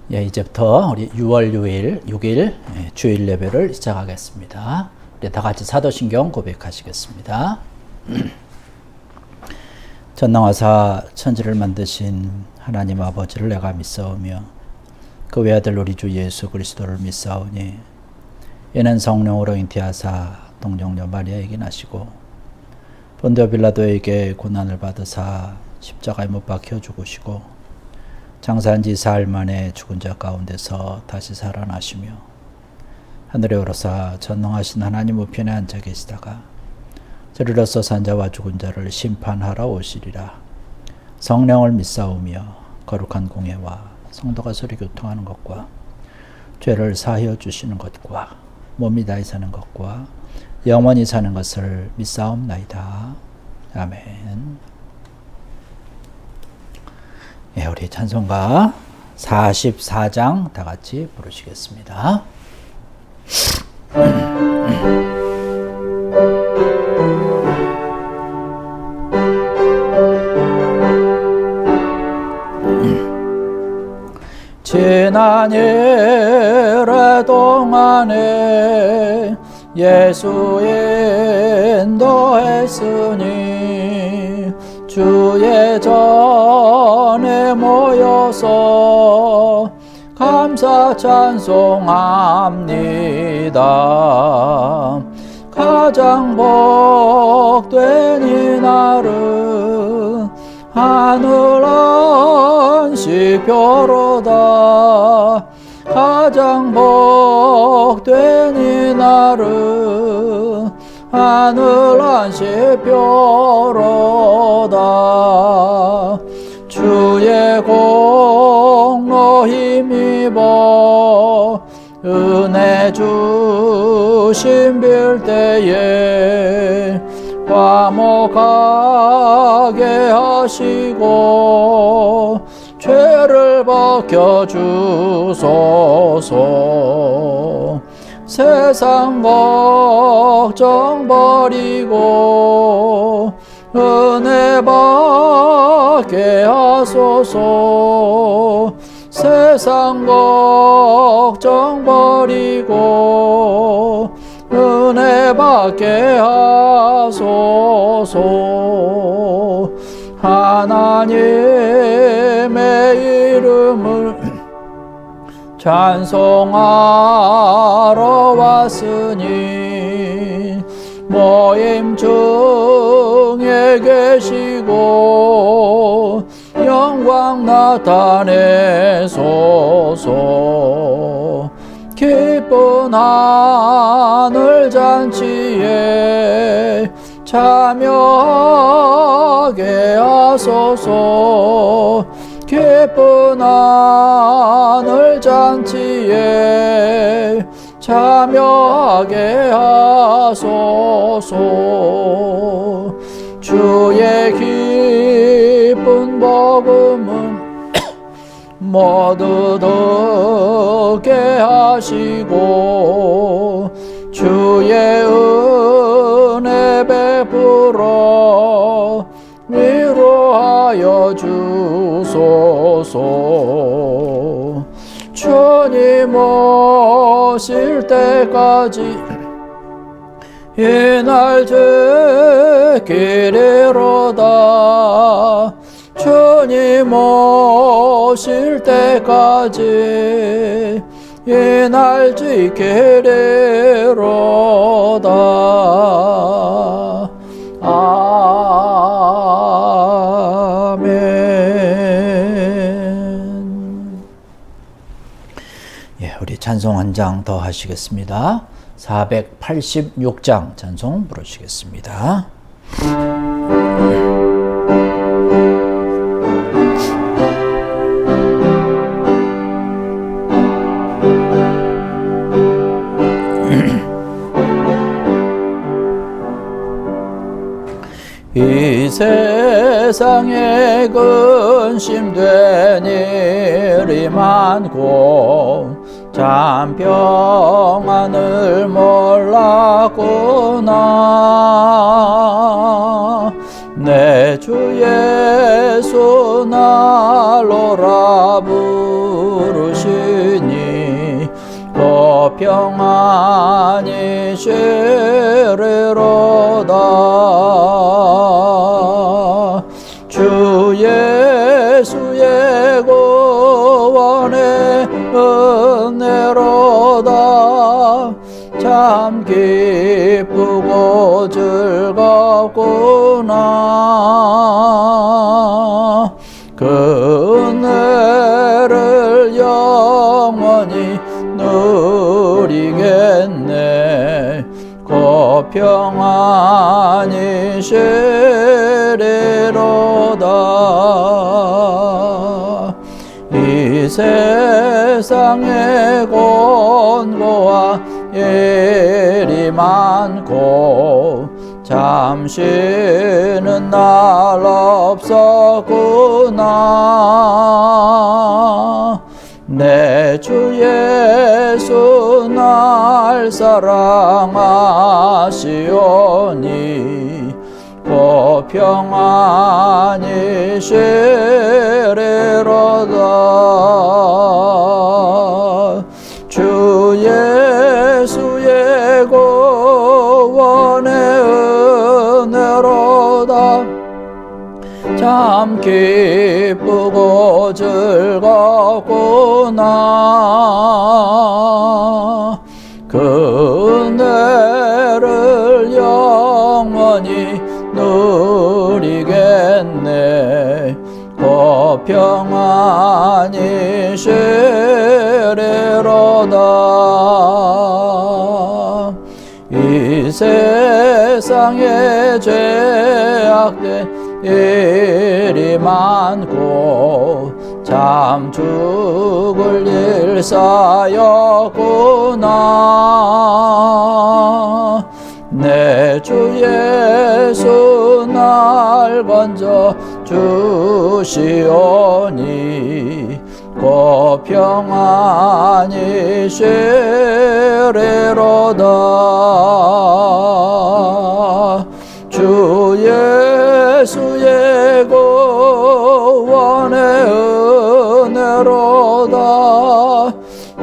이제부터 우리 6월 6일 주일 예배를 시작하겠습니다. 우리 다 같이 사도신경 고백하시겠습니다. 전능하사 천지를 만드신 하나님 아버지를 내가 믿사오며 그 외아들 우리 주 예수 그리스도를 믿사오니 이는 성령으로 잉태하사 동정녀 마리아에게 나시고 본디오 빌라도에게 고난을 받으사 십자가에 못 박혀 죽으시고 장사한 지 사흘 만에 죽은 자 가운데서 다시 살아나시며 하늘에 오르사 전능하신 하나님 우편에 앉아 계시다가 저리로서 산자와 죽은 자를 심판하러 오시리라. 성령을 믿사오며 거룩한 공예와 성도가 서로 교통하는 것과 죄를 사하여 주시는 것과 몸이 다히 사는 것과 영원히 사는 것을 믿사옵나이다. 아멘. 우리 찬송가 44장 다 같이 부르시겠습니다. 지난 일회 동안에 예수 인도했으니 주의 전에 모여서 감사 찬송합니다. 가장 복된 이날은 하늘 안식표로다. 가장 복된 이날은 하늘 안식표로다. 주의 공로 힘입어 은혜 주심 빌 때에 화목하게 하시고 죄를 벗겨주소서. 세상 걱정 버리고 은혜 받게 하소서. 세상 걱정 버리고 은혜 받게 하소서. 하나님의 이름을 찬송하러 왔으니 모임 중에 계시고 영광 나타내소서. 기쁜 하늘 잔치에 참여하게 하소서. 기쁜 하늘 잔치에 참여하게 하소서. 주의 기쁜 복음은 모두 듣게 하시고 주의 은혜 베풀어 위로하여 주소서. 주님 오실 때까지 이날 지키리로다. 주님 오실 때까지 이날 지키리로다. 아멘. 우리 찬송 한 장 더 하시겠습니다. 486장 찬송 부르시겠습니다. 이 세상에 근심된 일이 많고 참 평안을 몰랐구나. 내 주 예수 날로라 부르시 평안히 쉬리로다. 주 예수의 구원의 은혜로다. 참 기쁘고 즐겁구나. 그 은혜를 영원히 누리겠네. 곧 평안히 쉬리로다. 이 세상에 곤고와 일이 많고 잠시는 날 없었구나. 내 주 예수 날 사랑하시오니 곧 평안히 쉬리로다. 주 예수의 구원의 은혜로다. 참 기쁘고 즐겁구나. 그 은혜를 영원히 누리겠네. 곧 평안히 쉬리로다. 이 세상에 죄악된 일이 많고 참 죽을 일 쌓였구나. 내 주 예수 날 건져 주시오니 곧 평안히 쉬리로다. 주 예수의 구원의 은혜로다.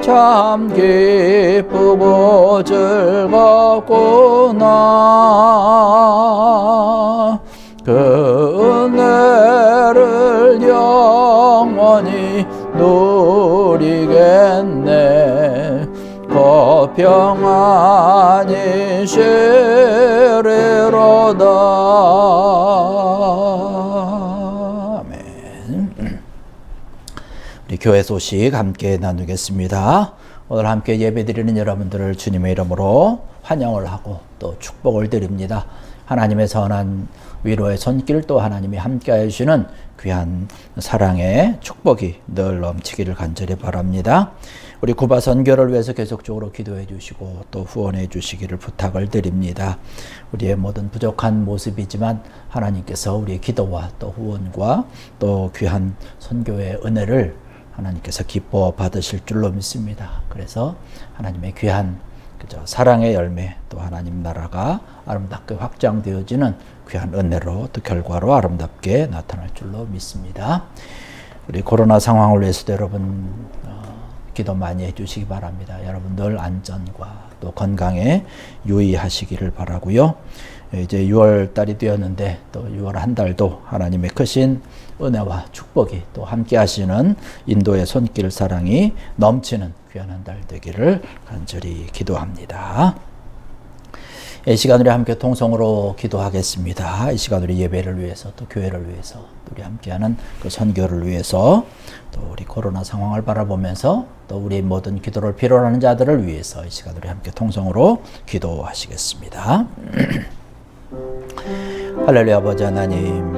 참 기쁘고 즐겁구나. 그 은혜를 영원히 누리겠네. 곧 평안히 쉬리로다. 아멘. 우리 교회 소식 함께 나누겠습니다. 오늘 함께 예배드리는 여러분들을 주님의 이름으로 환영을 하고 또 축복을 드립니다. 하나님의 선한 위로의 손길 또 하나님이 함께해 주시는 귀한 사랑의 축복이 늘 넘치기를 간절히 바랍니다. 우리 구바 선교를 위해서 계속적으로 기도해 주시고 또 후원해 주시기를 부탁을 드립니다. 우리의 모든 부족한 모습이지만 하나님께서 우리의 기도와 또 후원과 또 귀한 선교의 은혜를 하나님께서 기뻐 받으실 줄로 믿습니다. 그래서 하나님의 귀한 사랑의 열매 또 하나님 나라가 아름답게 확장되어지는 귀한 은혜로 또 결과로 아름답게 나타날 줄로 믿습니다. 우리 코로나 상황을 위해서도 여러분 기도 많이 해주시기 바랍니다. 여러분들 안전과 또 건강에 유의하시기를 바라고요. 이제 6월 달이 되었는데 또 6월 한 달도 하나님의 크신 은혜와 축복이 또 함께 하시는 인도의 손길 사랑이 넘치는 귀한 한 달 되기를 간절히 기도합니다. 이 시간 우리 함께 통성으로 기도하겠습니다. 이 시간 우리 예배를 위해서 또 교회를 위해서 또 우리 함께하는 그 선교를 위해서 또 우리 코로나 상황을 바라보면서 또 우리 모든 기도를 필요로 하는 자들을 위해서 이 시간 우리 함께 통성으로 기도하시겠습니다. 할렐루야. 아버지 하나님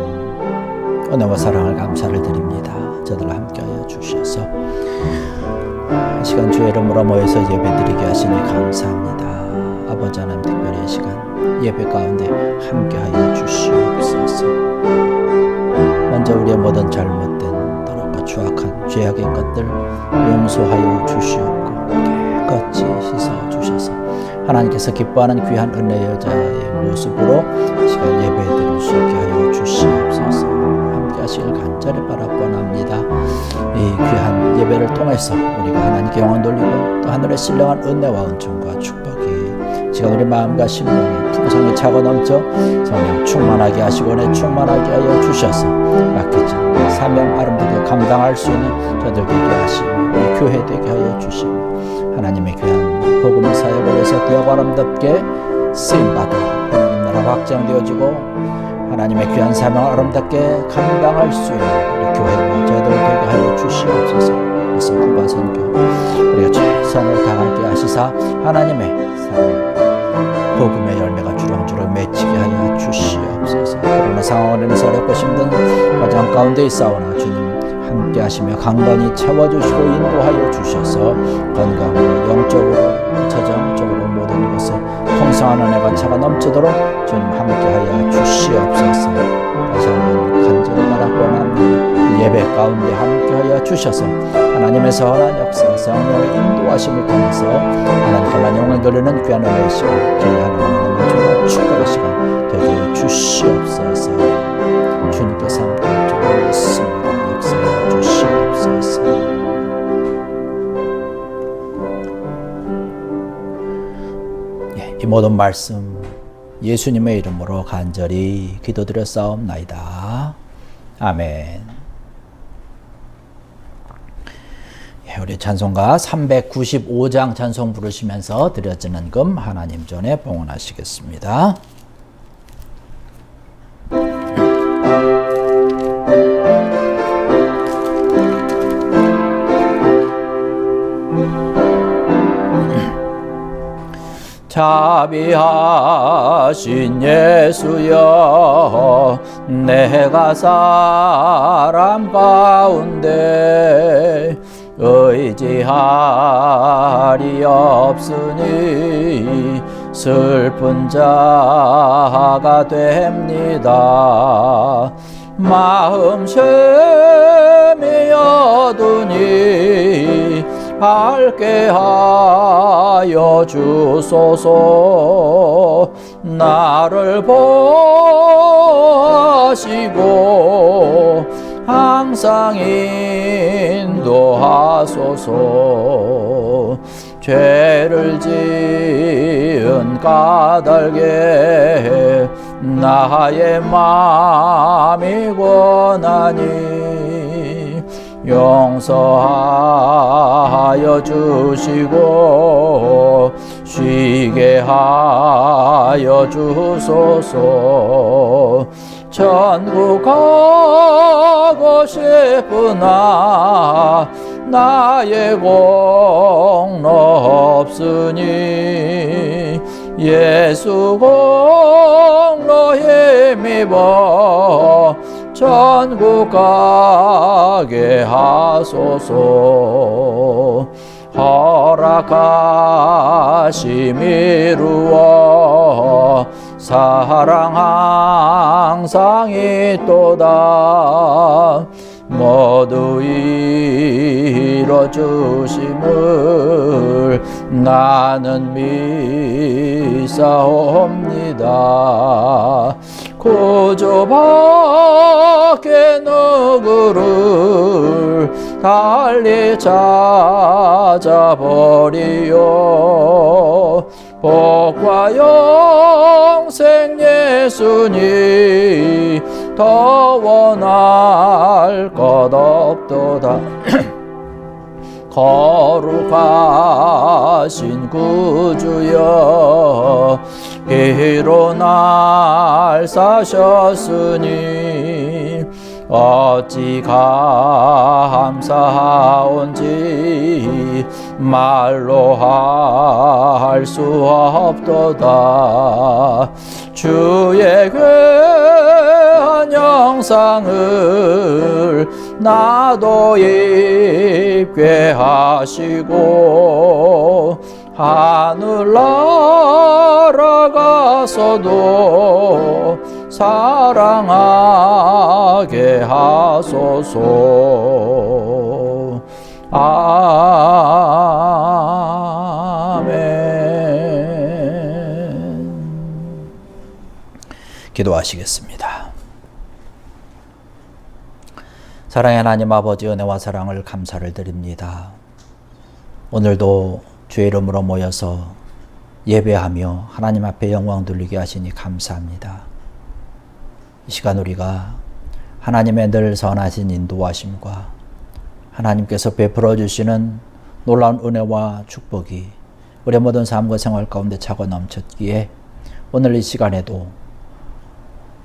은혜와 사랑을 감사를 드립니다. 저들과 함께하여 주셔서 이 시간 주의 이름으로 모여서 예배드리게 하시니 감사합니다. 아버지 하나님 특별히 이 시간 예배 가운데 함께하여 주시옵소서. 먼저 우리의 모든 잘못된 더럽고 추악한 죄악의 것들 용서하여 주시옵고 깨끗이 씻어 주셔서 하나님께서 기뻐하는 귀한 은혜의 여자의 모습으로 이 시간 예배드릴 수 있게 하여 주시옵소서. 함께 하시길 간절히 바라고나옵니다. 이 귀한 예배 예배를 통해서 우리가 하나님께 영광 돌리고 또 하늘의 신령한 은혜와 은총과 축복이 지금 우리 마음과 심령에 풍성히 차고 넘쳐 성령 충만하게 하시고 내 충만하게 하여 주셔서 맡기지 사명 아름답게 감당할 수 있는 저들 되게 하시고 우리 교회 되게 하여 주시고 하나님의 귀한 복음 사역을 위해서 되어 아름답게 쓰임받아 하나님 나라 확장되어지고 하나님의 귀한 사명을 아름답게 감당할 수 있는 우리 교회와 저희들 되게 하여 주시옵소서. 그래서 구바 선교 우리가 최선을 다하게 하시사 하나님의 사랑 복음의 열매가 주렁주렁 맺히게 하여 주시옵소서. 그러나 상황에서 어렵고 힘든 과정 가운데 있사오나 주님 함께 하시며 강건히 채워주시고 인도하여 주셔서 건강으로 영적으로 재정적으로 모든 것을 풍성한 은혜가 차가 넘치도록 주님 함께하여 주시옵소서. 다시 한번 간절히 바라고 원합니다. 예배 가운데 함께하여 주셔서 하나님의 선한 역사 성령의 인도하심을 통해서 하나님께만 영광 돌리는 귀한 은혜의 시간 저희 하나님의 주와 축복의 시간 되게 주시옵소서. 주님께서 함께 주셨습니다. 역사해 주시옵소서. 이 모든 말씀 예수님의 이름으로 간절히 기도드렸사옵나이다. 아멘. 우리 찬송가 395장 찬송 부르시면서 드려지는 금 하나님 전에 봉헌하시겠습니다. 자비하신 예수여 내가 사람 가운데 의지할이 없으니 슬픈 자가 됩니다. 마음 셈이 어두니 밝게 하여 주소서. 나를 보시고 항상 인도하소서. 죄를 지은 까닭에 나의 마음이 권하니 용서하여 주시고 쉬게 하여 주소서. 천국 가고 싶으나 나의 공로 없으니 예수 공로에 힘입어 천국 가게 하소서. 허락하심 이루어 사랑 항상 있도다. 모두 이뤄주심을 나는 믿사옵니다. 구주밖에 누구를 달리 찾아버리요. 복과 영생 예수님 더 원할 것 없도다. 거룩하신 구주여 피로 날 사셨으니 어찌 감사하온지 말로 할 수 없도다. 주의 귀한 영상을 나도 입게 하시고 하늘 날아가서도 사랑하게 하소서. 아멘. 기도하시겠습니다. 사랑의 하나님 아버지, 은혜와 사랑을 감사를 드립니다. 오늘도 주의 이름으로 모여서 예배하며 하나님 앞에 영광 돌리게 하시니 감사합니다. 이 시간 우리가 하나님의 늘 선하신 인도하심과 하나님께서 베풀어 주시는 놀라운 은혜와 축복이 우리의 모든 삶과 생활 가운데 차고 넘쳤기에 오늘 이 시간에도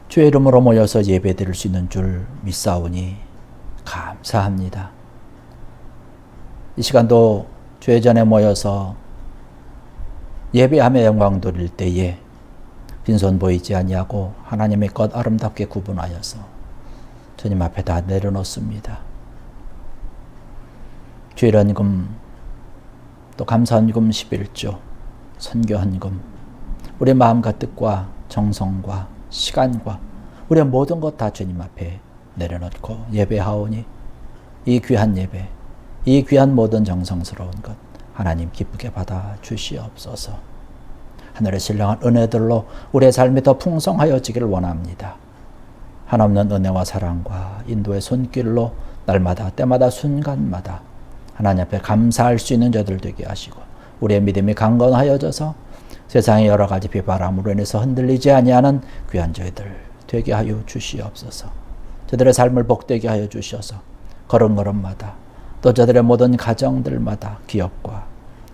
주의 이름으로 모여서 예배드릴 수 있는 줄 믿사오니 감사합니다. 이 시간도 주의 전에 모여서 예배하며 영광 돌릴 때에 빈손 보이지 아니하고 하나님의 것 아름답게 구분하여서 주님 앞에 다 내려놓습니다. 주일 헌금, 또 감사 헌금 11조, 선교 헌금, 우리의 마음과 뜻과 정성과 시간과 우리의 모든 것 다 주님 앞에 내려놓고 예배하오니 이 귀한 예배, 이 귀한 모든 정성스러운 것 하나님 기쁘게 받아 주시옵소서. 하늘의 신령한 은혜들로 우리의 삶이 더 풍성하여지기를 원합니다. 한없는 은혜와 사랑과 인도의 손길로 날마다 때마다 순간마다 하나님 앞에 감사할 수 있는 자들 되게 하시고 우리의 믿음이 강건하여져서 세상의 여러 가지 비바람으로 인해서 흔들리지 아니하는 귀한 저희들 되게 하여 주시옵소서. 저들의 삶을 복되게 하여 주셔서 걸음걸음마다 또 저들의 모든 가정들마다 기업과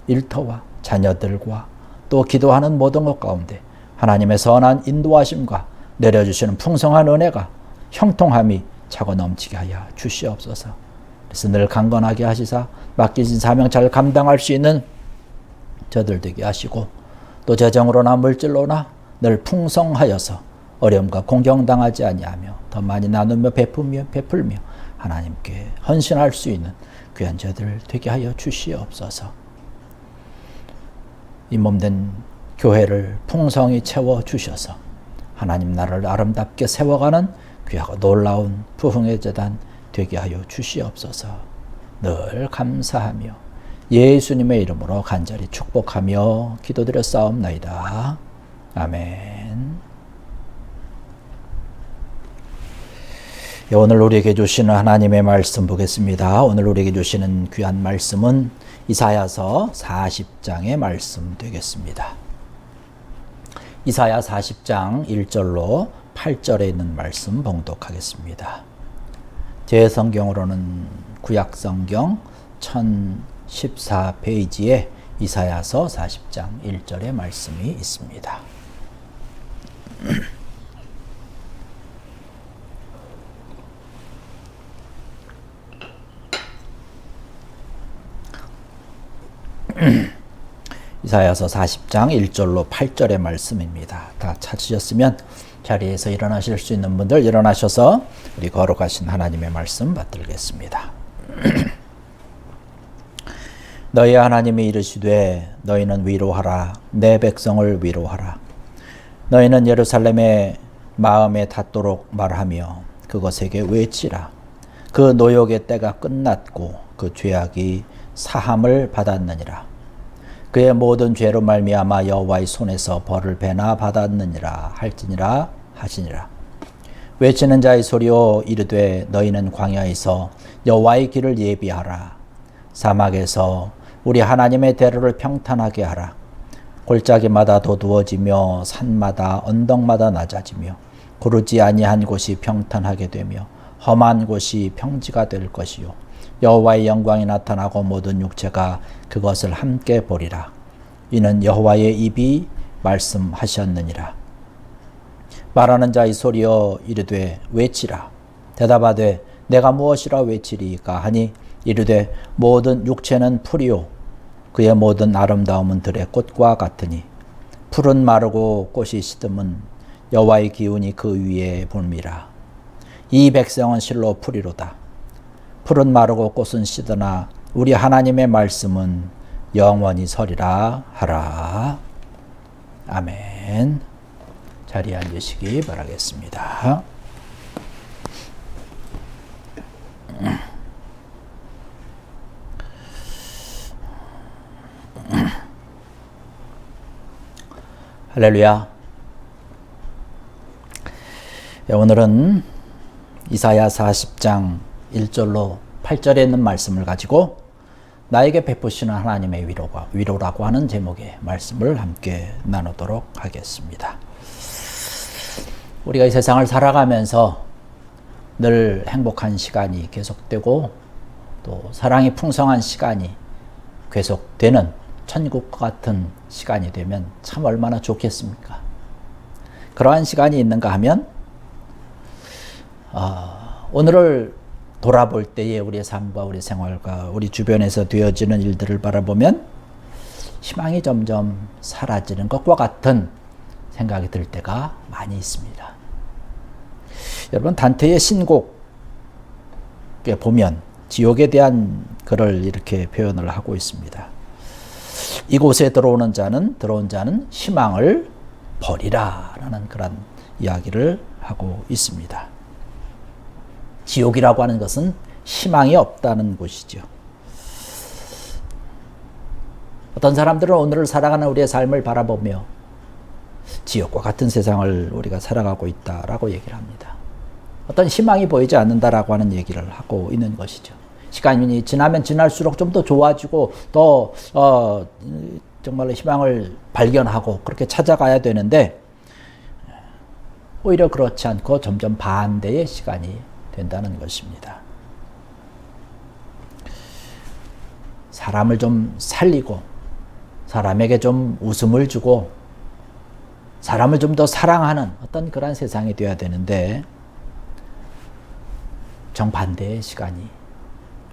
일터와 자녀들과 또 기도하는 모든 것 가운데 하나님의 선한 인도하심과 내려주시는 풍성한 은혜가 형통함이 차고 넘치게 하여 주시옵소서. 그래서 늘 강건하게 하시사 맡기신 사명 잘 감당할 수 있는 저들 되게 하시고 또 재정으로나 물질로나 늘 풍성하여서 어려움과 공경당하지 아니하며 더 많이 나누며 베풀며 하나님께 헌신할 수 있는 귀한 자들 되게 하여 주시옵소서. 이 몸된 교회를 풍성히 채워 주셔서 하나님 나라를 아름답게 세워가는 귀하고 놀라운 부흥의 재단 되게 하여 주시옵소서. 늘 감사하며 예수님의 이름으로 간절히 축복하며 기도드렸사옵나이다. 아멘. 오늘 우리에게 주시는 하나님의 말씀 보겠습니다. 오늘 우리에게 주시는 귀한 말씀은 이사야서 40장의 말씀 되겠습니다. 이사야 40장 1절로 8절에 있는 말씀 봉독하겠습니다. 제 성경으로는 구약성경 1014페이지에 이사야서 40장 1절의 말씀이 있습니다. 이사야서 40장 1절로 8절의 말씀입니다. 다 찾으셨으면 자리에서 일어나실 수 있는 분들 일어나셔서 우리 거룩하신 하나님의 말씀 받들겠습니다. 너희 하나님이 이르시되 너희는 위로하라. 내 백성을 위로하라. 너희는 예루살렘의 마음에 닿도록 말하며 그것에게 외치라. 그 노역의 때가 끝났고 그 죄악이 사함을 받았느니라. 그의 모든 죄로 말미암아 여호와의 손에서 벌을 배나 받았느니라 할지니라 하시니라. 외치는 자의 소리요 이르되 너희는 광야에서 여호와의 길을 예비하라. 사막에서 우리 하나님의 대로를 평탄하게 하라. 골짜기마다 도두어지며 산마다 언덕마다 낮아지며 고르지 아니한 곳이 평탄하게 되며 험한 곳이 평지가 될 것이요 여호와의 영광이 나타나고 모든 육체가 그것을 함께 보리라. 이는 여호와의 입이 말씀하셨느니라. 말하는 자의 소리여 이르되 외치라. 대답하되 내가 무엇이라 외치리까 하니 이르되 모든 육체는 풀이요 그의 모든 아름다움은 들의 꽃과 같으니 풀은 마르고 꽃이 시듬은 여호와의 기운이 그 위에 붐이라. 이 백성은 실로 풀이로다. 풀은 마르고 꽃은 시드나 우리 하나님의 말씀은 영원히 서리라 하라. 아멘. 자리에 앉으시기 바라겠습니다. 할렐루야. 오늘은 이사야 40장 1절로 8절에 있는 말씀을 가지고 나에게 베푸시는 하나님의 위로라고 하는 제목의 말씀을 함께 나누도록 하겠습니다. 우리가 이 세상을 살아가면서 늘 행복한 시간이 계속되고 또 사랑이 풍성한 시간이 계속되는 천국과 같은 시간이 되면 참 얼마나 좋겠습니까? 그러한 시간이 있는가 하면 오늘을 돌아볼 때에 우리의 삶과 우리 생활과 우리 주변에서 되어지는 일들을 바라보면 희망이 점점 사라지는 것과 같은 생각이 들 때가 많이 있습니다. 여러분, 단테의 신곡에 보면 지옥에 대한 글을 이렇게 표현을 하고 있습니다. 이곳에 들어온 자는 희망을 버리라 라는 그런 이야기를 하고 있습니다. 지옥이라고 하는 것은 희망이 없다는 곳이죠. 어떤 사람들은 오늘을 살아가는 우리의 삶을 바라보며 지옥과 같은 세상을 우리가 살아가고 있다라고 얘기를 합니다. 어떤 희망이 보이지 않는다라고 하는 얘기를 하고 있는 것이죠. 시간이 지나면 지날수록 좀 더 좋아지고 더 정말로 희망을 발견하고 그렇게 찾아가야 되는데 오히려 그렇지 않고 점점 반대의 시간이 된다는 것입니다. 사람을 좀 살리고 사람에게 좀 웃음을 주고 사람을 좀 더 사랑하는 어떤 그런 세상이 되어야 되는데 정반대의 시간이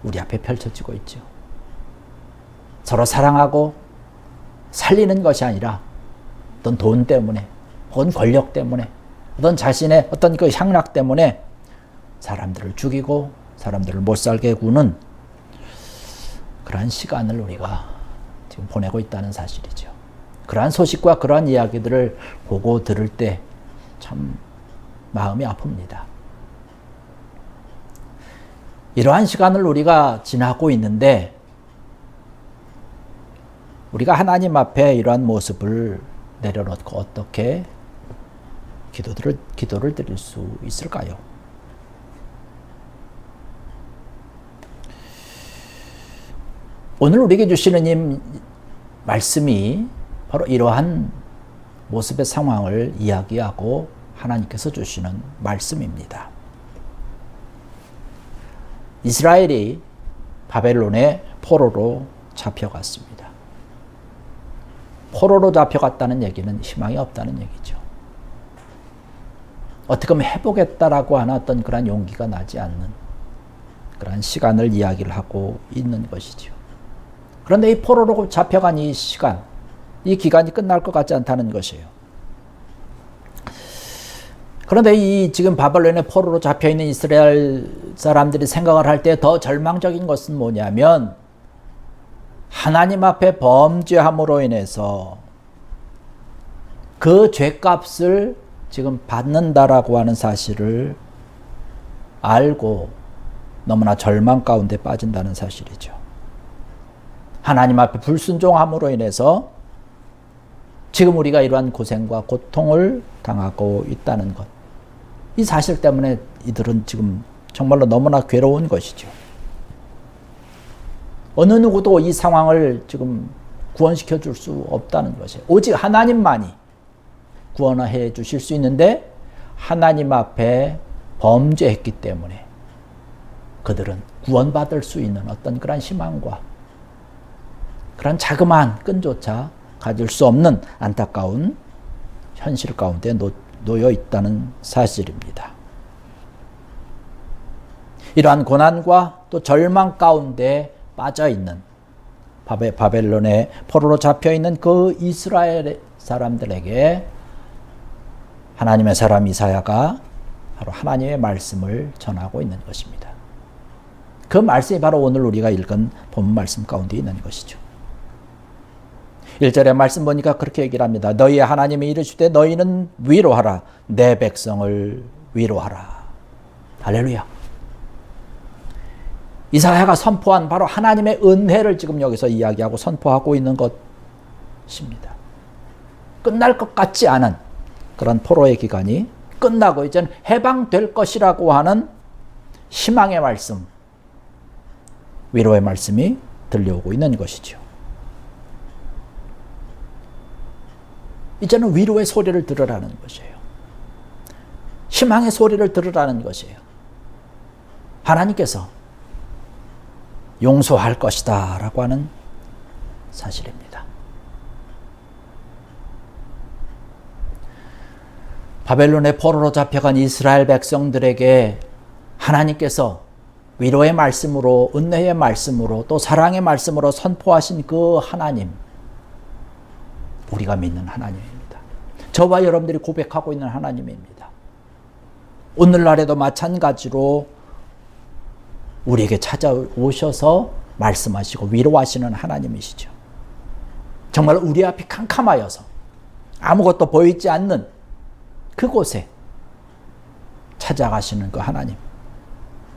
우리 앞에 펼쳐지고 있죠. 서로 사랑하고 살리는 것이 아니라 어떤 돈 때문에 혹은 권력 때문에 어떤 자신의 어떤 그 향락 때문에 사람들을 죽이고 사람들을 못 살게 구는 그러한 시간을 우리가 지금 보내고 있다는 사실이죠. 그러한 소식과 그러한 이야기들을 보고 들을 때 참 마음이 아픕니다. 이러한 시간을 우리가 지나고 있는데 우리가 하나님 앞에 이러한 모습을 내려놓고 어떻게 기도를 드릴 수 있을까요? 오늘 우리에게 주시는 이 말씀이 바로 이러한 모습의 상황을 이야기하고 하나님께서 주시는 말씀입니다. 이스라엘이 바벨론의 포로로 잡혀갔습니다. 포로로 잡혀갔다는 얘기는 희망이 없다는 얘기죠. 어떻게 하면 해보겠다라고 하는 어떤 그런 용기가 나지 않는 그런 시간을 이야기를 하고 있는 것이죠. 그런데 이 포로로 잡혀간 이 시간, 이 기간이 끝날 것 같지 않다는 것이에요. 그런데 이 지금 바벨론의 포로로 잡혀있는 이스라엘 사람들이 생각을 할 때 더 절망적인 것은 뭐냐면 하나님 앞에 범죄함으로 인해서 그 죄값을 지금 받는다라고 하는 사실을 알고 너무나 절망 가운데 빠진다는 사실이죠. 하나님 앞에 불순종함으로 인해서 지금 우리가 이러한 고생과 고통을 당하고 있다는 것. 이 사실 때문에 이들은 지금 정말로 너무나 괴로운 것이죠. 어느 누구도 이 상황을 지금 구원시켜 줄 수 없다는 것이에요. 오직 하나님만이 구원해 주실 수 있는데 하나님 앞에 범죄했기 때문에 그들은 구원받을 수 있는 어떤 그런 희망과 그런 자그마한 끈조차 가질 수 없는 안타까운 현실 가운데 놓여 있다는 사실입니다. 이러한 고난과 또 절망 가운데 빠져 있는 바벨론의 포로로 잡혀 있는 그 이스라엘 사람들에게 하나님의 사람 이사야가 바로 하나님의 말씀을 전하고 있는 것입니다. 그 말씀이 바로 오늘 우리가 읽은 본문 말씀 가운데 있는 것이죠. 1절의 말씀 보니까 그렇게 얘기를 합니다. 너희의 하나님이 이르시되 너희는 위로하라. 내 백성을 위로하라. 할렐루야. 이사야가 선포한 바로 하나님의 은혜를 지금 여기서 이야기하고 선포하고 있는 것입니다. 끝날 것 같지 않은 그런 포로의 기간이 끝나고 이제는 해방될 것이라고 하는 희망의 말씀, 위로의 말씀이 들려오고 있는 것이죠. 이제는 위로의 소리를 들으라는 것이에요. 희망의 소리를 들으라는 것이에요. 하나님께서 용서할 것이다 라고 하는 사실입니다. 바벨론의 포로로 잡혀간 이스라엘 백성들에게 하나님께서 위로의 말씀으로, 은혜의 말씀으로, 또 사랑의 말씀으로 선포하신 그 하나님, 우리가 믿는 하나님입니다. 저와 여러분들이 고백하고 있는 하나님입니다. 오늘날에도 마찬가지로 우리에게 찾아오셔서 말씀하시고 위로하시는 하나님이시죠. 정말 우리 앞이 캄캄하여서 아무것도 보이지 않는 그곳에 찾아가시는 그 하나님,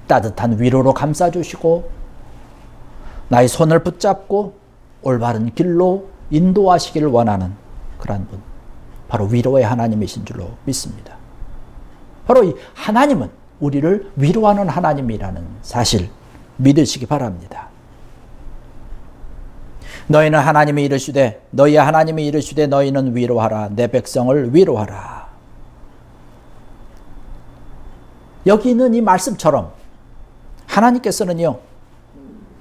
따뜻한 위로로 감싸주시고 나의 손을 붙잡고 올바른 길로 인도하시기를 원하는 그런 분, 바로 위로의 하나님이신 줄로 믿습니다. 바로 이 하나님은 우리를 위로하는 하나님이라는 사실 믿으시기 바랍니다. 너희는 하나님이 이르시되 너희 하나님이 이르시되 너희는 위로하라, 내 백성을 위로하라. 여기 있는 이 말씀처럼 하나님께서는요,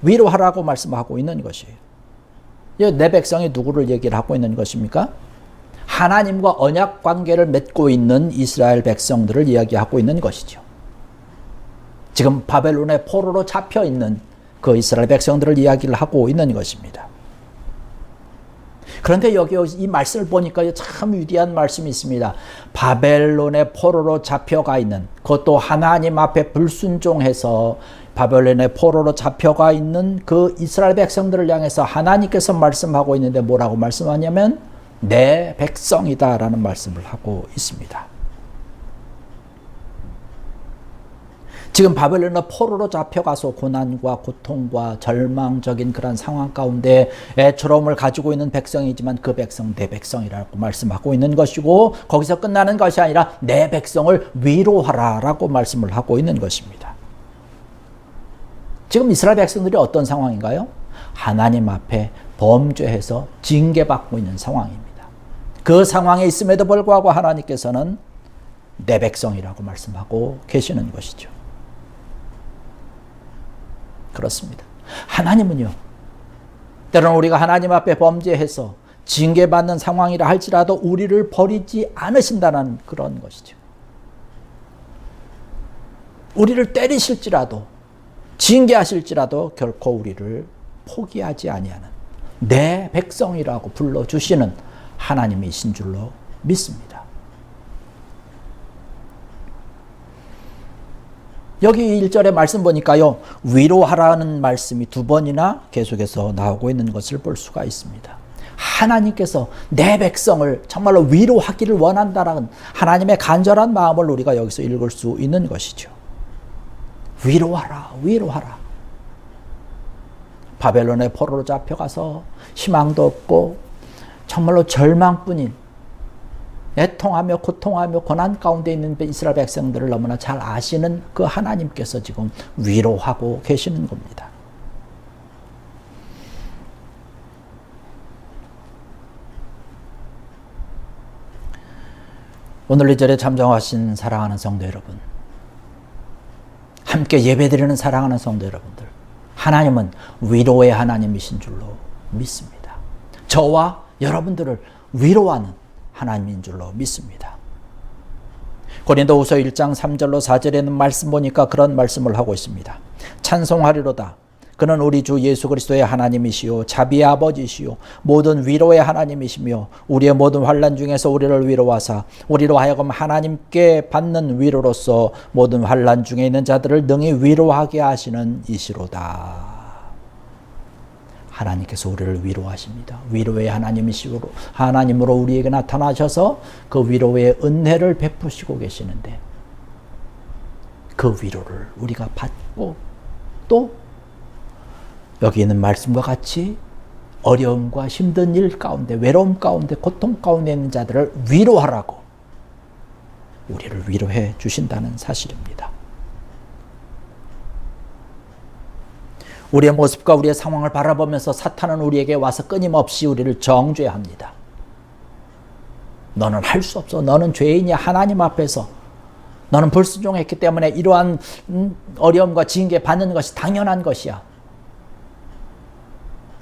위로하라고 말씀하고 있는 것이에요. 내 백성이 누구를 얘기를 하고 있는 것입니까? 하나님과 언약 관계를 맺고 있는 이스라엘 백성들을 이야기하고 있는 것이죠. 지금 바벨론의 포로로 잡혀 있는 그 이스라엘 백성들을 이야기를 하고 있는 것입니다. 그런데 여기 이 말씀을 보니까 참 위대한 말씀이 있습니다. 바벨론의 포로로 잡혀가 있는, 그것도 하나님 앞에 불순종해서 바벨론의 포로로 잡혀가 있는 그 이스라엘 백성들을 향해서 하나님께서 말씀하고 있는데 뭐라고 말씀하냐면 내 백성이다 라는 말씀을 하고 있습니다. 지금 바벨론의 포로로 잡혀가서 고난과 고통과 절망적인 그런 상황 가운데 애처로움을 가지고 있는 백성이지만 그 백성 내 백성이라고 말씀하고 있는 것이고, 거기서 끝나는 것이 아니라 내 백성을 위로하라 라고 말씀을 하고 있는 것입니다. 지금 이스라엘 백성들이 어떤 상황인가요? 하나님 앞에 범죄해서 징계받고 있는 상황입니다. 그 상황에 있음에도 불구하고 하나님께서는 내 백성이라고 말씀하고 계시는 것이죠. 그렇습니다. 하나님은요, 때로는 우리가 하나님 앞에 범죄해서 징계받는 상황이라 할지라도 우리를 버리지 않으신다는 그런 것이죠. 우리를 때리실지라도 징계하실지라도 결코 우리를 포기하지 아니하는 내 백성이라고 불러주시는 하나님이신 줄로 믿습니다. 여기 1절의 말씀 보니까요, 위로하라는 말씀이 2번이나 계속해서 나오고 있는 것을 볼 수가 있습니다. 하나님께서 내 백성을 정말로 위로하기를 원한다라는 하나님의 간절한 마음을 우리가 여기서 읽을 수 있는 것이죠. 위로하라, 위로하라. 바벨론의 포로로 잡혀가서 희망도 없고 정말로 절망뿐인, 애통하며 고통하며 고난 가운데 있는 이스라엘 백성들을 너무나 잘 아시는 그 하나님께서 지금 위로하고 계시는 겁니다. 오늘 이 절에 참정하신 사랑하는 성도 여러분, 함께 예배드리는 사랑하는 성도 여러분들, 하나님은 위로의 하나님이신 줄로 믿습니다. 저와 여러분들을 위로하는 하나님인 줄로 믿습니다. 고린도후서 1장 3절로 4절에는 말씀 보니까 그런 말씀을 하고 있습니다. 찬송하리로다. 그는 우리 주 예수 그리스도의 하나님이시요 자비의 아버지시요 모든 위로의 하나님이시며 우리의 모든 환난 중에서 우리를 위로하사 우리로 하여금 하나님께 받는 위로로서 모든 환난 중에 있는 자들을 능히 위로하게 하시는 이시로다. 하나님께서 우리를 위로하십니다. 위로의 하나님으로 우리에게 나타나셔서 그 위로의 은혜를 베푸시고 계시는데, 그 위로를 우리가 받고 또 여기 있는 말씀과 같이 어려움과 힘든 일 가운데, 외로움 가운데, 고통 가운데 있는 자들을 위로하라고 우리를 위로해 주신다는 사실입니다. 우리의 모습과 우리의 상황을 바라보면서 사탄은 우리에게 와서 끊임없이 우리를 정죄합니다. 너는 할 수 없어. 너는 죄인이야. 하나님 앞에서. 너는 불순종했기 때문에 이러한 어려움과 징계 받는 것이 당연한 것이야.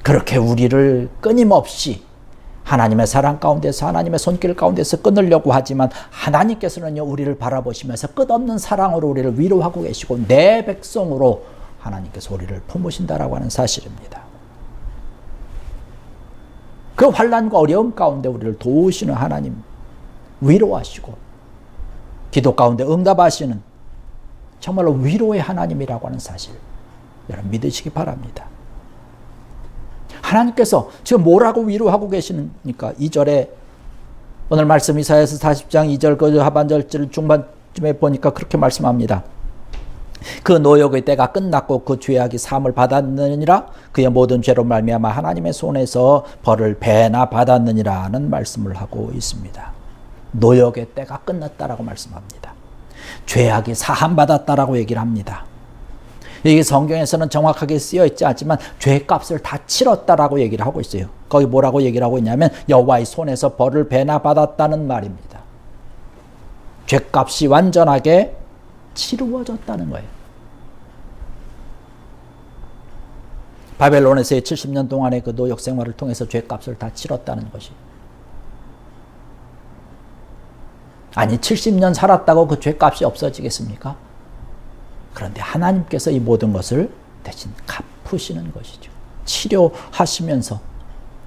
그렇게 우리를 끊임없이 하나님의 사랑 가운데서 하나님의 손길 가운데서 끊으려고 하지만 하나님께서는요 우리를 바라보시면서 끝없는 사랑으로 우리를 위로하고 계시고 내 백성으로 하나님께서 우리를 품으신다라고 하는 사실입니다. 그 환난과 어려움 가운데 우리를 도우시는 하나님, 위로하시고 기도 가운데 응답하시는 정말로 위로의 하나님이라고 하는 사실 여러분 믿으시기 바랍니다. 하나님께서 지금 뭐라고 위로하고 계시니까 2절에 오늘 말씀 이사야서 40장 2절 그 하반절 중반쯤에 보니까 그렇게 말씀합니다. 그 노역의 때가 끝났고 그 죄악이 사함을 받았느니라. 그의 모든 죄로 말미암아 하나님의 손에서 벌을 배나 받았느니라는 말씀을 하고 있습니다. 노역의 때가 끝났다라고 말씀합니다. 죄악이 사함 받았다라고 얘기를 합니다. 이게 성경에서는 정확하게 쓰여 있지 않지만 죄값을 다 치렀다라고 얘기를 하고 있어요. 거기 뭐라고 얘기를 하고 있냐면 여호와의 손에서 벌을 배나 받았다는 말입니다. 죄값이 완전하게 치루어졌다는 거예요. 바벨론에서의 70년 동안의 그 노역 생활을 통해서 죄값을 다 치렀다는 것이. 아니 70년 살았다고 그 죄값이 없어지겠습니까? 그런데 하나님께서 이 모든 것을 대신 갚으시는 것이죠. 치료하시면서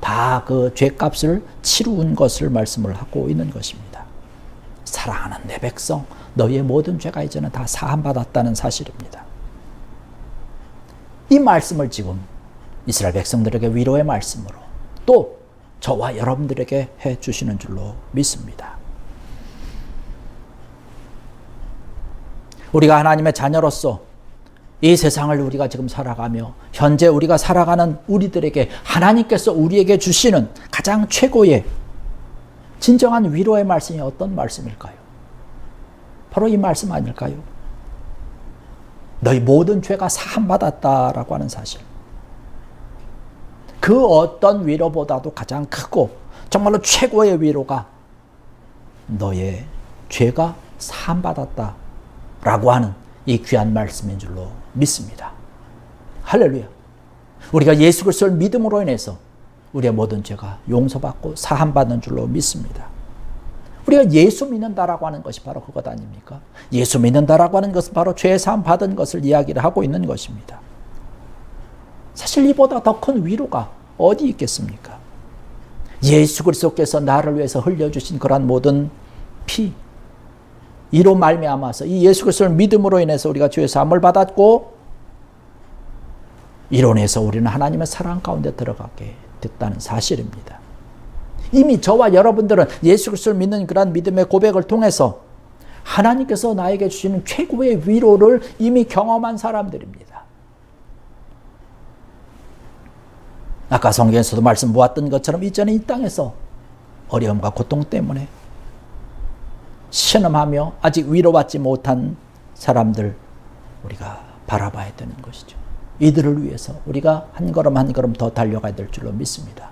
다 그 죄값을 치루은 것을 말씀을 하고 있는 것입니다. 사랑하는 내 백성, 너희의 모든 죄가 이제는 다 사함받았다는 사실입니다. 이 말씀을 지금 이스라엘 백성들에게 위로의 말씀으로 또 저와 여러분들에게 해주시는 줄로 믿습니다. 우리가 하나님의 자녀로서 이 세상을 우리가 지금 살아가며 현재 우리가 살아가는 우리들에게 하나님께서 우리에게 주시는 가장 최고의 진정한 위로의 말씀이 어떤 말씀일까요? 바로 이 말씀 아닐까요? 너희 모든 죄가 사함받았다라고 하는 사실. 그 어떤 위로보다도 가장 크고 정말로 최고의 위로가 너의 죄가 사함받았다라고 하는 이 귀한 말씀인 줄로 믿습니다. 할렐루야. 우리가 예수 그리스도를 믿음으로 인해서 우리의 모든 죄가 용서받고 사함받는 줄로 믿습니다. 우리가 예수 믿는다라고 하는 것이 바로 그것 아닙니까? 예수 믿는다라고 하는 것은 바로 죄 사함 받은 것을 이야기를 하고 있는 것입니다. 사실 이보다 더 큰 위로가 어디 있겠습니까? 예수 그리스도께서 나를 위해서 흘려주신 그러한 모든 피, 이로 말미암아서 이 예수 그리스도를 믿음으로 인해서 우리가 죄 사함을 받았고 이로 인해서 우리는 하나님의 사랑 가운데 들어가게 됐다는 사실입니다. 이미 저와 여러분들은 예수 그리스도를 믿는 그런 믿음의 고백을 통해서 하나님께서 나에게 주시는 최고의 위로를 이미 경험한 사람들입니다. 아까 성경에서도 말씀 보았던 것처럼 이전에 이 땅에서 어려움과 고통 때문에 신음하며 아직 위로받지 못한 사람들 우리가 바라봐야 되는 것이죠. 이들을 위해서 우리가 한 걸음 한 걸음 더 달려가야 될 줄로 믿습니다.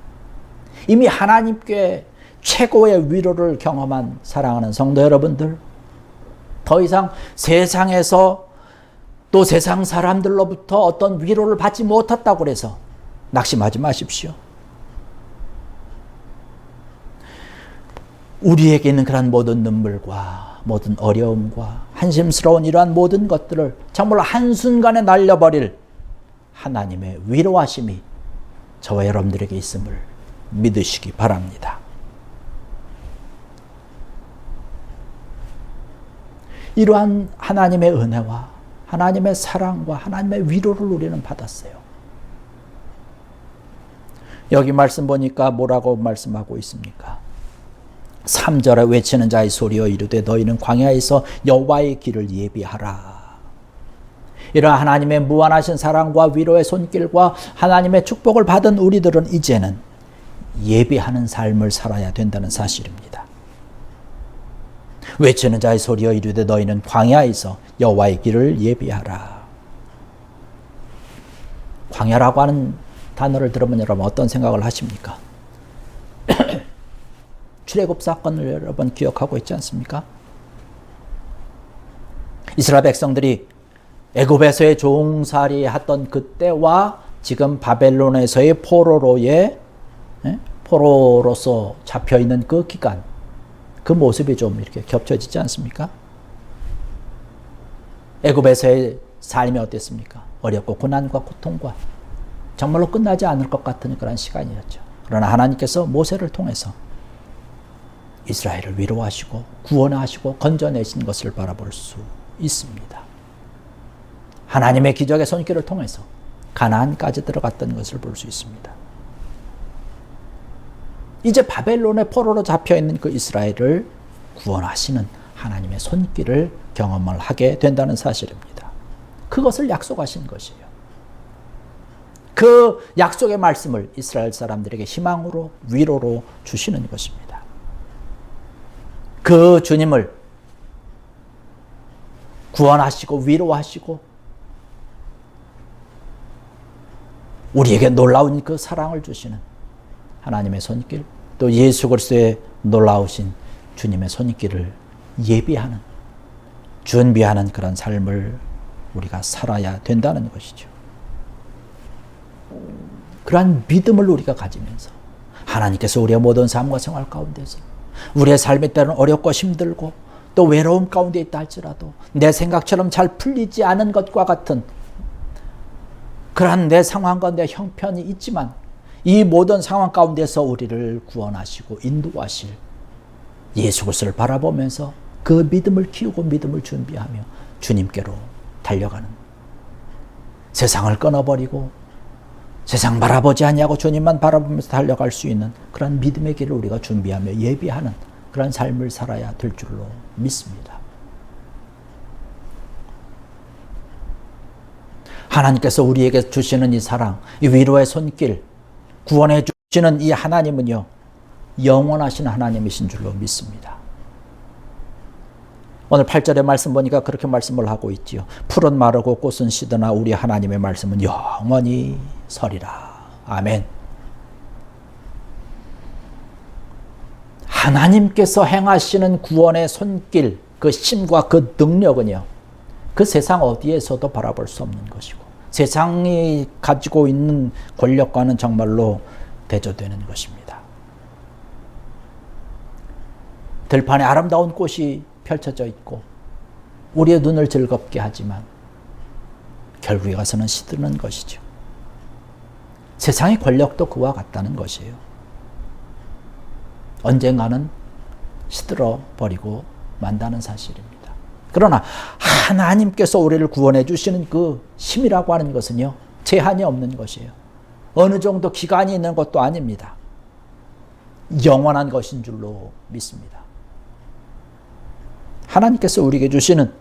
이미 하나님께 최고의 위로를 경험한 사랑하는 성도 여러분들, 더 이상 세상에서 또 세상 사람들로부터 어떤 위로를 받지 못했다고 해서 낙심하지 마십시오. 우리에게 있는 그런 모든 눈물과 모든 어려움과 한심스러운 이러한 모든 것들을 정말로 한순간에 날려버릴 하나님의 위로하심이 저와 여러분들에게 있음을 믿으시기 바랍니다. 이러한 하나님의 은혜와 하나님의 사랑과 하나님의 위로를 우리는 받았어요. 여기 말씀 보니까 뭐라고 말씀하고 있습니까? 3절에 외치는 자의 소리여 이르되 너희는 광야에서 여호와의 길을 예비하라. 이러한 하나님의 무한하신 사랑과 위로의 손길과 하나님의 축복을 받은 우리들은 이제는 예비하는 삶을 살아야 된다는 사실입니다. 외치는 자의 소리여 이르되 너희는 광야에서 여호와의 길을 예비하라. 광야라고 하는 단어를 들으면 여러분 어떤 생각을 하십니까? 출애굽 사건을 여러분 기억하고 있지 않습니까? 이스라엘 백성들이 애굽에서의 종살이 했던 그때와 지금 바벨론에서의 포로로서 잡혀있는 그 기간, 그 모습이 좀 이렇게 겹쳐지지 않습니까? 애굽에서의 삶이 어땠습니까? 어렵고 고난과 고통과 정말로 끝나지 않을 것 같은 그런 시간이었죠. 그러나 하나님께서 모세를 통해서 이스라엘을 위로하시고 구원하시고 건져내신 것을 바라볼 수 있습니다. 하나님의 기적의 손길을 통해서 가나안까지 들어갔던 것을 볼 수 있습니다. 이제 바벨론의 포로로 잡혀있는 그 이스라엘을 구원하시는 하나님의 손길을 경험을 하게 된다는 사실입니다. 그것을 약속하신 것이에요. 그 약속의 말씀을 이스라엘 사람들에게 희망으로 위로로 주시는 것입니다. 그 주님을 구원하시고 위로하시고 우리에게 놀라운 그 사랑을 주시는 하나님의 손길, 또 예수 그리스도의 놀라우신 주님의 손길을 예비하는, 준비하는 그런 삶을 우리가 살아야 된다는 것이죠. 그러한 믿음을 우리가 가지면서 하나님께서 우리의 모든 삶과 생활 가운데서 우리의 삶이 때로는 어렵고 힘들고 또 외로움 가운데 있다 할지라도 내 생각처럼 잘 풀리지 않은 것과 같은 그러한 내 상황과 내 형편이 있지만 이 모든 상황 가운데서 우리를 구원하시고 인도하실 예수 그리스도를 바라보면서 그 믿음을 키우고 믿음을 준비하며 주님께로 달려가는, 세상을 끊어버리고 세상 바라보지 않냐고 주님만 바라보면서 달려갈 수 있는 그런 믿음의 길을 우리가 준비하며 예비하는 그런 삶을 살아야 될 줄로 믿습니다. 하나님께서 우리에게 주시는 이 사랑, 이 위로의 손길, 구원해 주시는 이 하나님은요, 영원하신 하나님이신 줄로 믿습니다. 오늘 8절의 말씀 보니까 그렇게 말씀을 하고 있지요. 풀은 마르고 꽃은 시드나 우리 하나님의 말씀은 영원히 서리라. 아멘. 하나님께서 행하시는 구원의 손길, 그 힘과 그 능력은요, 그 세상 어디에서도 바라볼 수 없는 것이고 세상이 가지고 있는 권력과는 정말로 대조되는 것입니다. 들판에 아름다운 꽃이 펼쳐져 있고 우리의 눈을 즐겁게 하지만 결국에 가서는 시드는 것이죠. 세상의 권력도 그와 같다는 것이에요. 언젠가는 시들어 버리고 만다는 사실입니다. 그러나 하나님께서 우리를 구원해 주시는 그 힘이라고 하는 것은요, 제한이 없는 것이에요. 어느 정도 기간이 있는 것도 아닙니다. 영원한 것인 줄로 믿습니다. 하나님께서 우리에게 주시는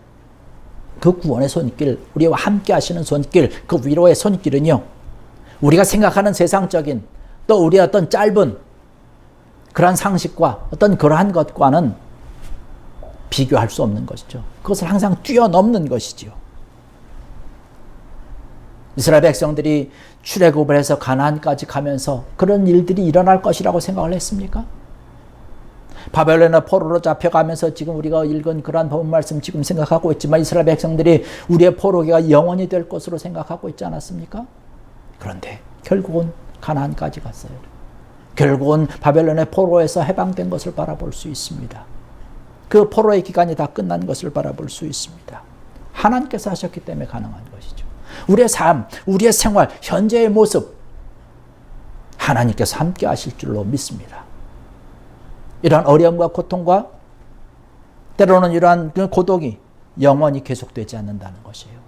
그 구원의 손길, 우리와 함께 하시는 손길, 그 위로의 손길은요, 우리가 생각하는 세상적인 또 우리의 어떤 짧은 그러한 상식과 어떤 그러한 것과는 비교할 수 없는 것이죠. 그것을 항상 뛰어넘는 것이지요. 이스라엘 백성들이 출애굽을 해서 가나안까지 가면서 그런 일들이 일어날 것이라고 생각을 했습니까? 바벨론의 포로로 잡혀가면서 지금 우리가 읽은 그러한 본 말씀 지금 생각하고 있지만 이스라엘 백성들이 우리의 포로기가 영원히 될 것으로 생각하고 있지 않았습니까? 그런데 결국은 가나안까지 갔어요. 결국은 바벨론의 포로에서 해방된 것을 바라볼 수 있습니다. 그 포로의 기간이 다 끝난 것을 바라볼 수 있습니다. 하나님께서 하셨기 때문에 가능한 것이죠. 우리의 삶, 우리의 생활, 현재의 모습 하나님께서 함께 하실 줄로 믿습니다. 이러한 어려움과 고통과 때로는 이러한 고독이 영원히 계속되지 않는다는 것이에요.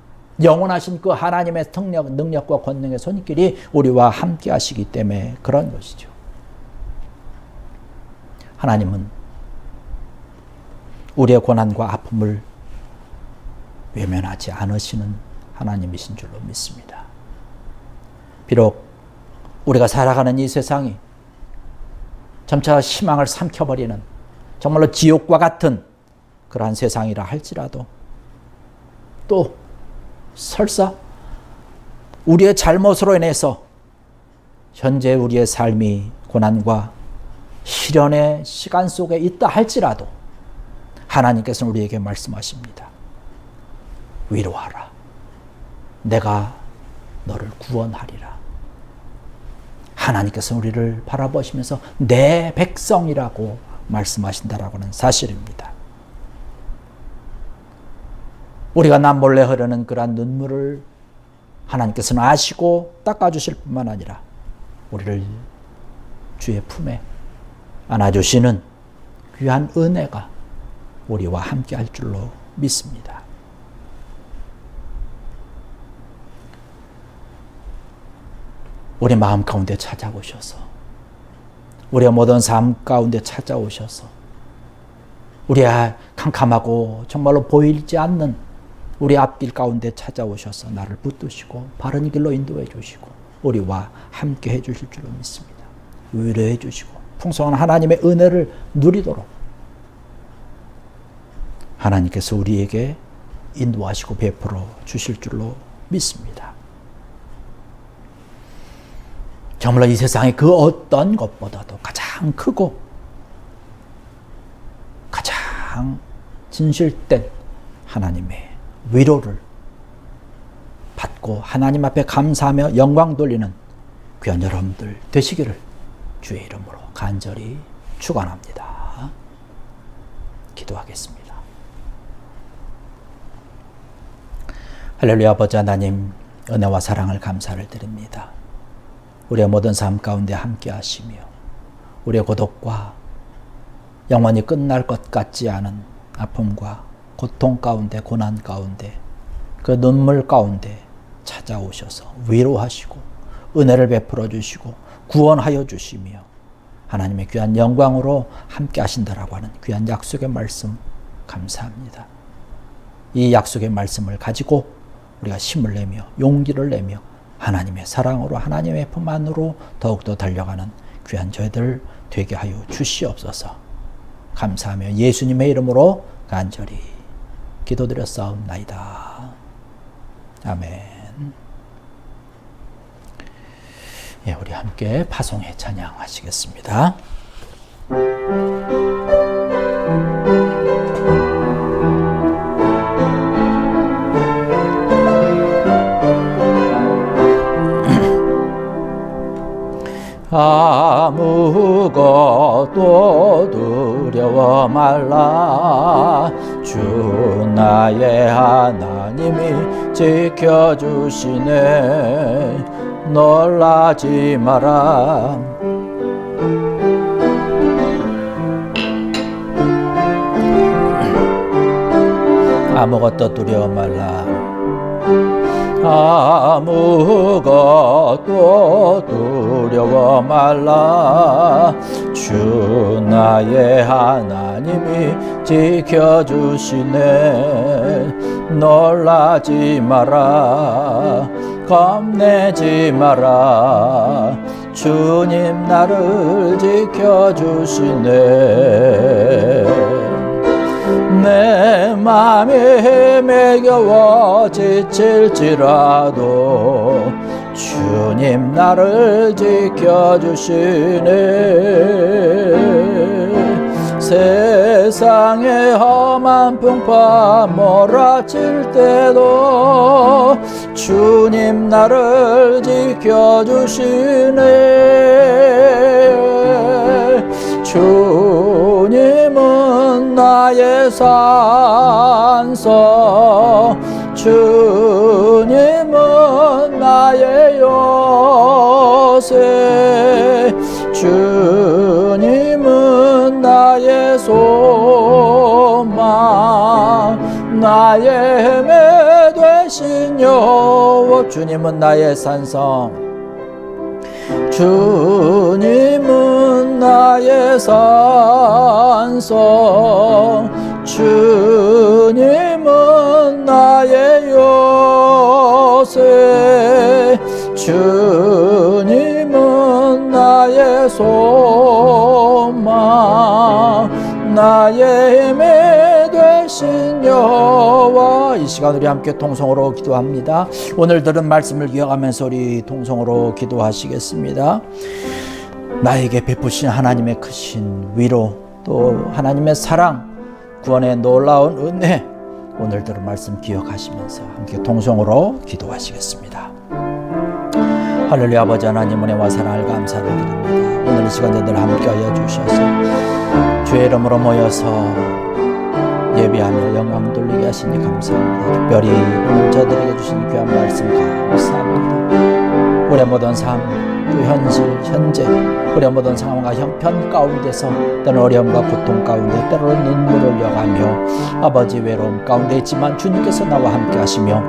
영원하신 그 하나님의 능력과 권능의 손길이 우리와 함께 하시기 때문에 그런 것이죠. 하나님은 우리의 고난과 아픔을 외면하지 않으시는 하나님이신 줄로 믿습니다. 비록 우리가 살아가는 이 세상이 점차 희망을 삼켜버리는 정말로 지옥과 같은 그러한 세상이라 할지라도 또 설사 우리의 잘못으로 인해서 현재 우리의 삶이 고난과 시련의 시간 속에 있다 할지라도 하나님께서는 우리에게 말씀하십니다. 위로하라. 내가 너를 구원하리라. 하나님께서 우리를 바라보시면서 내 백성이라고 말씀하신다라고는 사실입니다. 우리가 남몰래 흐르는 그러한 눈물을 하나님께서는 아시고 닦아주실 뿐만 아니라 우리를 주의 품에 안아주시는 귀한 은혜가 우리와 함께 할 줄로 믿습니다. 우리 마음 가운데 찾아오셔서 우리의 모든 삶 가운데 찾아오셔서 우리의 캄캄하고 정말로 보이지 않는 우리 앞길 가운데 찾아오셔서 나를 붙드시고 바른 길로 인도해 주시고 우리와 함께 해 주실 줄로 믿습니다. 위로해 주시고 풍성한 하나님의 은혜를 누리도록 하나님께서 우리에게 인도하시고 베풀어 주실 줄로 믿습니다. 정말로 이 세상의 그 어떤 것보다도 가장 크고 가장 진실된 하나님의 위로를 받고 하나님 앞에 감사하며 영광 돌리는 귀한 여러분들 되시기를 주의 이름으로 간절히 축원합니다. 기도하겠습니다. 할렐루야. 아버지 하나님, 은혜와 사랑을 감사를 드립니다. 우리의 모든 삶 가운데 함께 하시며 우리의 고독과 영원히 끝날 것 같지 않은 아픔과 고통 가운데 고난 가운데 그 눈물 가운데 찾아오셔서 위로하시고 은혜를 베풀어 주시고 구원하여 주시며 하나님의 귀한 영광으로 함께 하신다라고 하는 귀한 약속의 말씀 감사합니다. 이 약속의 말씀을 가지고 우리가 힘을 내며 용기를 내며 하나님의 사랑으로 하나님의 품 안으로 더욱더 달려가는 귀한 저희들 되게 하여 주시옵소서. 감사하며 예수님의 이름으로 간절히 기도드렸사옵나이다. 아멘. 예, 우리 함께 파송의 찬양하시겠습니다. 아무것도 두려워 말라. 주 나의 하나님이 지켜주시네. 놀라지 마라. 아무것도 두려워 말라. 아무것도 두려워 말라. 주 나의 하나님이 지켜주시네. 놀라지 마라. 겁내지 마라. 주님 나를 지켜주시네. 내 맘이 헤매겨워 지칠지라도 주님 나를 지켜주시네. 세상의 험한 풍파 몰아칠 때도 주님 나를 지켜주시네. 주님은 나의 산성, 주님은 나의 요새, 주님은 나의 소망, 나의 헤매 되신 여호와. 주님은 나의 산성, 주님은 나의 산성, 주님은 나의 요새, 주님은 나의 소망, 나의 힘이 되신 여호와 주셔서 이 시간 우리 함께 통성으로 기도합니다. 오늘 들은 말씀을 기억하면서 우리 통성으로 기도하시겠습니다. 나에게 베푸신 하나님의 크신 위로, 또 하나님의 사랑, 구원의 놀라운 은혜, 오늘 들은 말씀 기억하시면서 함께 통성으로 기도하시겠습니다. 할렐루야. 아버지 하나님, 은혜와 사랑을 감사를 드립니다. 오늘 이 시간에 늘 함께하여 주셔서 주의 이름으로 모여서 예배하며 영광 돌리게 하시니 감사합니다. 특별히 오늘 저들에게 주신 귀한 말씀 감사합니다. 우리의 모든 삶, 또 현실, 현재 우리의 모든 상황과 형편 가운데서 때로는 어려움과 고통 가운데 때로는 눈물을 흘려가며 아버지 외로움 가운데 있지만 주님께서 나와 함께 하시며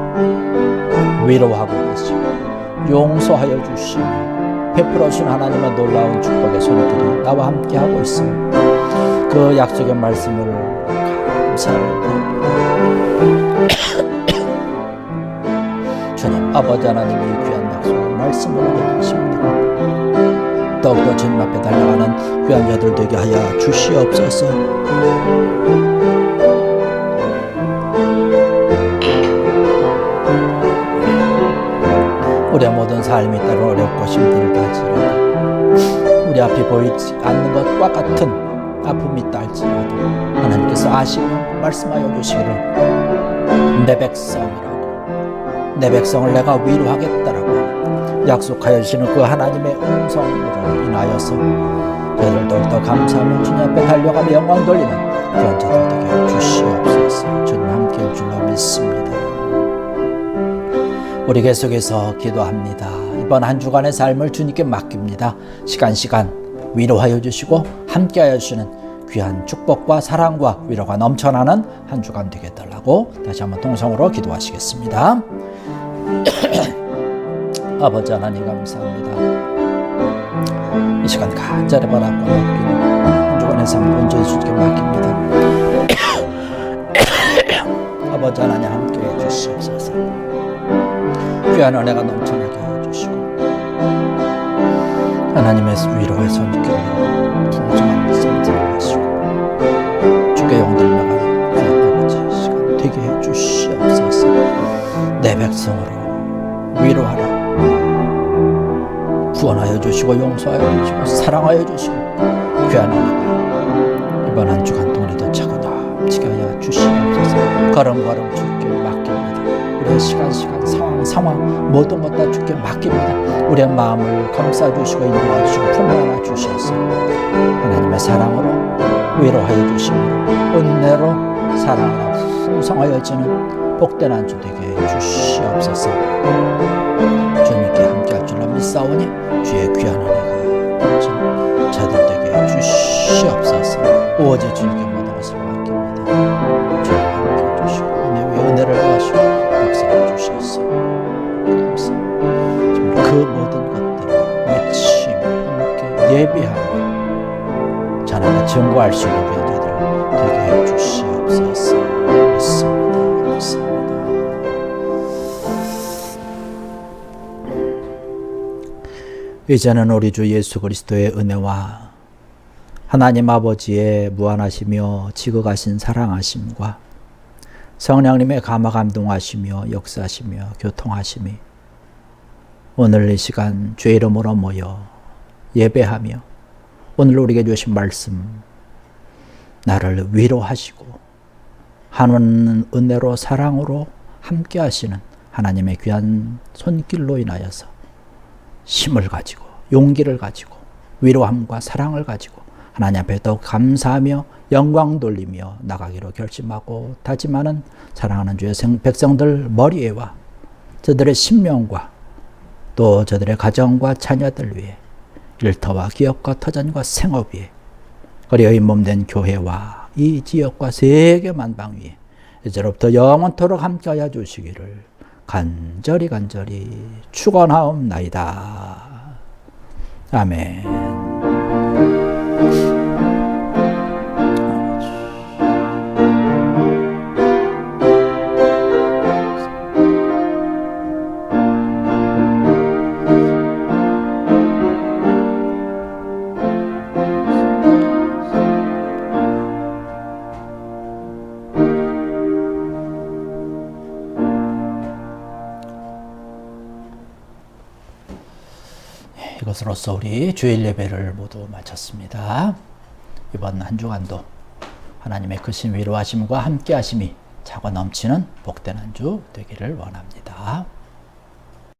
위로하고 계시고 용서하여 주시며 베풀어 주신 하나님의 놀라운 축복의 손길이 나와 함께 하고 있습니다. 그 약속의 말씀을 감사를 드립니다. 주님 아버지 하나님의 귀한 약속의 말씀을 얻으십니다. 더욱더 주님 앞에 달려가는 귀한 자들 되게 하여 주시옵소서. 우리의 모든 삶이 때로 어렵고 힘들다 할지라도 우리 앞에 보이지 않는 것과 같은 아픔이 있다 할지라도 하나님께서 아시며 말씀하여 주시기를 내 백성이라고, 내 백성을 내가 위로하겠다라고 약속하여 주시는 그 하나님의 음성으로 인하여서 저희들 더욱더 감사하며 주님 앞에 달려가며 영광 돌리는 그런 저들 되게 주시옵소서. 주님 함께 할 줄로 믿습니다. 우리 계속해서 기도합니다. 이번 한 주간의 삶을 주님께 맡깁니다. 시간 위로하여 주시고 함께하여 주시는 귀한 축복과 사랑과 위로가 넘쳐나는 한 주간 되게 해달라고 다시 한번 통성으로 기도하시겠습니다. 아버지 하나님 감사합니다. 이 시간 간절히 바라고 맡기는 한 주간의 삶 온전히 주님께 맡깁니다. 아버지 하나님 함께해 주시옵소서. 귀한 은혜가 넘쳐나게 해주시고 하나님의 위로의 손길로 풍성한 생생을 하시고 주께 영들며 가는 귀한 아버지 시간 되게 해주시옵소서. 내 백성으로 위로하라, 구원하여 주시고 용서하여 주시고 사랑하여 주시고 귀한 은혜가 이번 한 주간 동안에도 차고 넘치게 하여 주시옵소서. 걸음걸음 주께 맡깁니다. 우리의 시간 상황 모든 것 다 주께 맡깁니다. 우리의 마음을 감싸주시고 인도해 주시고 품어안아 주셔서 하나님의 사랑으로 위로하여 주심으로 은혜로 사랑으로 풍성하여지는 복된 한 주 되게 주시옵소서. 주님께 함께할 줄로 믿사오니 주의 귀한 은혜가 저들 되게 주시옵소서. 오직 주님께 모든 것을 맡깁니다. 주님 함께해 주시고 은혜 위에 은혜를 더하시고 역사해 주셔서 감사합니다. 그 모든 것들을 외치며 함께 예비하며 전하며 증거할 수 있는 자들 되게 해 주시옵소서. 믿습니다. 감사합니다. 이제는 우리 주 예수 그리스도의 은혜와 하나님 아버지의 무한하시며 지극하신 사랑하심과 성령님의 감화 감동하시며 역사하시며 교통하심이 오늘 이 시간 주의 이름으로 모여 예배하며 오늘 우리에게 주신 말씀 나를 위로하시고 하는 은혜로 사랑으로 함께 하시는 하나님의 귀한 손길로 인하여서 힘을 가지고 용기를 가지고 위로함과 사랑을 가지고 하나님 앞에 더욱 감사하며 영광 돌리며 나가기로 결심하고 다짐하는 사랑하는 주의 백성들 머리에와 저들의 신명과 또 저들의 가정과 자녀들 위해 일터와 기업과 터전과 생업 위에 그리하여 몸된 교회와 이 지역과 세계 만방 위에 이제로부터 영원토록 함께하여 주시기를 간절히 축원하옵나이다. 아멘. 이것으로써 우리 주일 예배를 모두 마쳤습니다. 이번 한 주간도 하나님의 크신 위로하심과 함께 하심이 차고 넘치는 복된 한 주 되기를 원합니다.